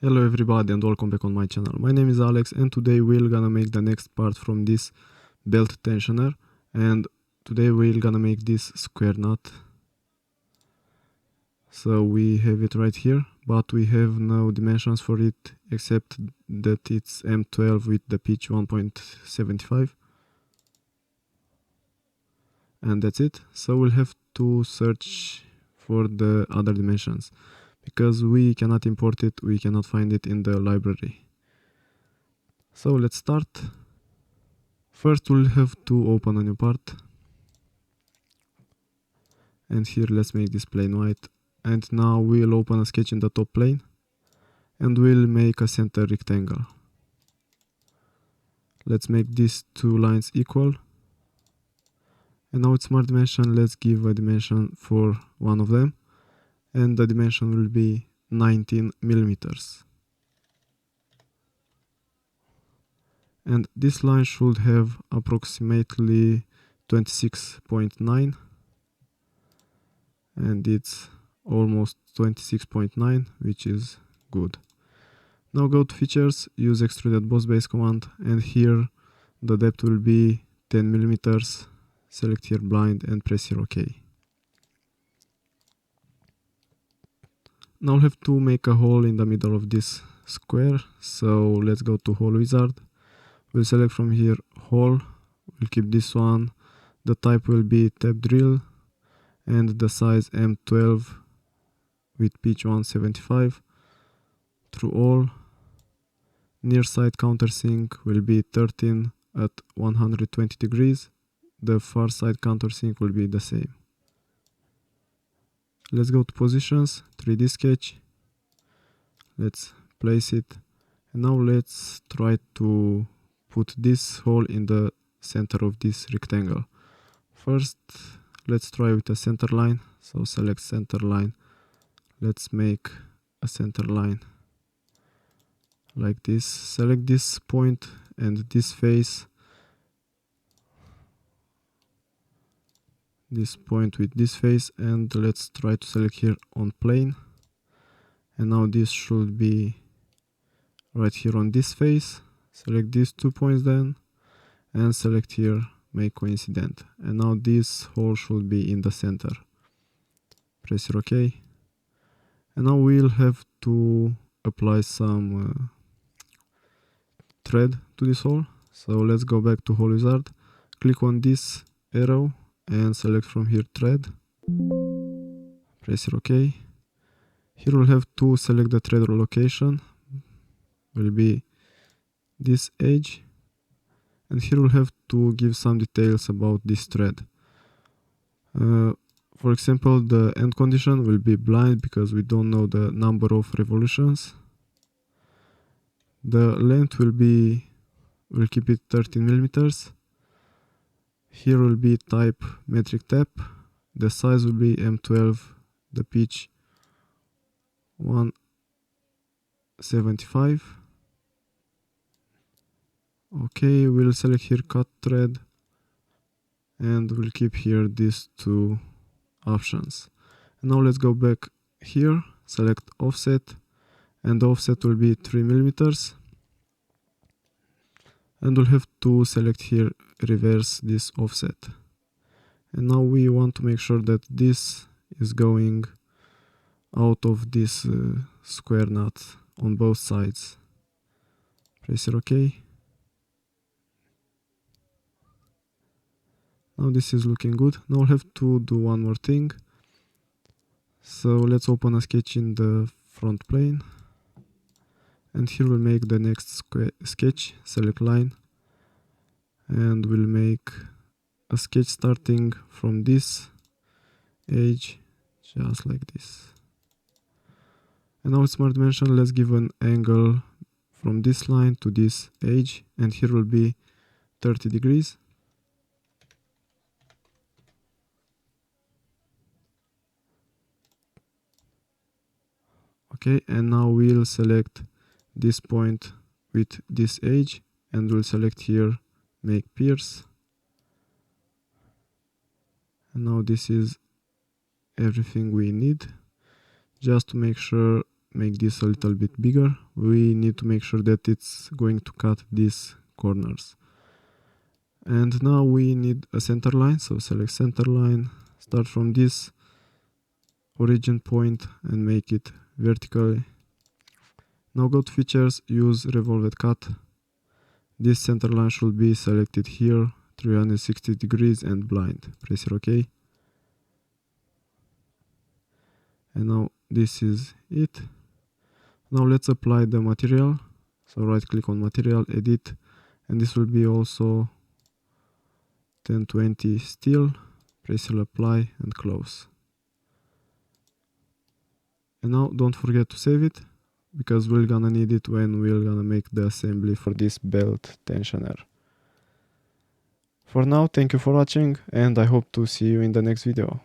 Hello everybody and welcome back on my channel. My name is Alex and today we're gonna make the next part from this belt tensioner, and today we're gonna make this square nut. So we have it right here, but we have no dimensions for it except that it's M12 with the pitch 1.75, and that's it. So we'll have to search for the other dimensions because we cannot import it, we cannot find it in the library. So let's start. First we'll have to open a new part, and here let's make this plane white, and now we'll open a sketch in the top plane and we'll make a center rectangle. Let's make these two lines equal, and now with smart dimension let's give a dimension for one of them, and the dimension will be 19 millimeters. And this line should have approximately 26.9, and it's almost 26.9, which is good. Now go to features, use extruded boss base command, and here the depth will be 10 millimeters. Select here blind and press here OK. Now we'll have to make a hole in the middle of this square, so let's go to hole wizard. We'll select from here hole, we'll keep this one, the type will be tap drill, and the size M12 with pitch 175 through all. Near side countersink will be 13 at 120 degrees, the far side countersink will be the same. Let's go to positions, 3D sketch, let's place it, and now let's try to put this hole in the center of this rectangle. First let's try with a center line, so select center line, let's make a center line like this, select this point and this face, this point with this face, and let's try to select here on plane, and now this should be right here on this face. Select these 2 points then and select here make coincident, and now this hole should be in the center. Press here OK, and now we'll have to apply some thread to this hole. So let's go back to hole wizard, click on this arrow and select from here thread, press here OK. Here we'll have to select the thread location, will be this edge, and here we'll have to give some details about this thread. For example, the end condition will be blind because we don't know the number of revolutions. The length will keep it 13 millimeters. Here will be type metric tap, the size will be M12, the pitch 175. Okay, we'll select here cut thread and we'll keep here these two options. And now let's go back here, select offset, and the offset will be 3 millimeters. And we'll have to select here reverse this offset. And now we want to make sure that this is going out of this square nut on both sides. Press here OK. Now this is looking good. Now we'll have to do one more thing. So let's open a sketch in the front plane. And here we'll make the next sketch, select line. And we'll make a sketch starting from this edge, just like this. And now with smart dimension, let's give an angle from this line to this edge, and here will be 30 degrees. Okay, and now we'll select this point with this edge, and we'll select here make pierce. And now this is everything we need. Just to make sure make this a little bit bigger. We need to make sure that it's going to cut these corners. And now we need a center line, so select center line, start from this origin point and make it vertically. Now go to features, use revolved cut. This center line should be selected here, 360 degrees and blind. Press here OK. And now this is it. Now let's apply the material. So right click on material, edit, and this will be also 1020 steel. Press here apply and close. And now don't forget to save it, because we're gonna need it when we're gonna make the assembly for this belt tensioner. For now, thank you for watching, and I hope to see you in the next video.